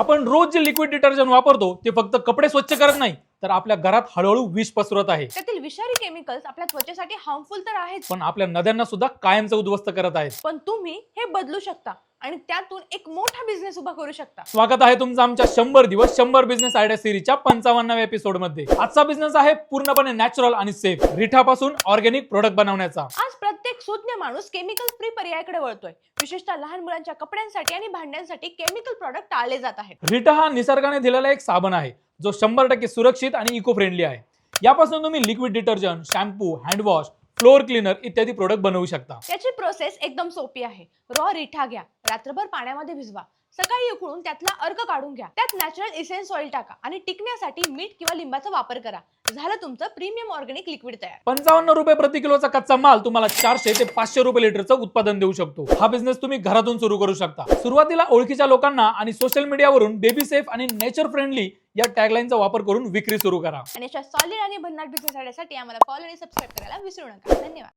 आपण रोज जे liquid detergent वापरतो ते फक्त कपडे स्वच्छ करत नाही तर आपल्या घरात हळूहळू विष पसरवत आहे, त्यातील विषारी केमिकल्स आपल्या त्वचेसाठी हार्मफुल तर आहेच, पण आपल्या नद्यांना सुद्धा कायमचं उद्ध्वस्त करत आहेत. पण तुम्ही हे बदलू शकता आणि त्यातून एक मोठा बिझनेस उभा करू शकता. स्वागत आहे तुमचं आमच्या 100 दिवस 100 बिझनेस आयडिया सिरीजच्या 55व्या एपिसोड मध्ये. आजचा बिझनेस आहे पूर्णपणे नॅचरल आणि सेफ रिठापासून ऑर्गॅनिक प्रोडक्ट बनवण्याचा. आज प्रत्येक सुज्ञ माणूस केमिकल फ्री पर्यायाकडे वळतोय. विशेषतः लहान मुलांच्या कपड्यांसाठी आणि भांड्यांसाठी केमिकल प्रोडक्ट टाळले जात आहेत. रिठा हा निसर्गाने दिलेला एक साबण आहे जो 100% सुरक्षित आणि इको फ्रेंडली आहे. यापासून तुम्ही liquid detergent, shampoo, handwash, floor cleaner इत्यादी प्रोडक्ट बनवू शकता. याची प्रोसेस एकदम सोपी आहे. रॉ रिठा घ्या, रात्रभर पाण्यामध्ये भिजवा, सकाळी उकळून त्यातला अर्क काढून घ्या, त्यात नॅचरल इसेन्स ऑइल टाका आणि टिकण्यासाठी मीठ किंवा लिंबाचा वापर करा. झालं तुमचं प्रीमियम ऑर्गॅनिक लिक्विड तयार. 55 रुपये प्रति किलोचा कच्चा माल तुम्हाला 400 ते 500 रुपये लिटरचं उत्पादन देऊ शकतो. हा बिझनेस तुम्ही घरातून सुरू करू शकता. सुरुवातीला ओळखीच्या लोकांना आणि सोशल मीडियावरून बेबी सेफ आणि नेचर फ्रेंडली या टॅगलाईनचा वापर करून विक्री सुरू करा. आणि अशा सॉलिड आणि भन्नाट बिझनेस आयडियासाठी आम्हाला फॉलो आणि सबस्क्राईब करायला विसरू नका. धन्यवाद.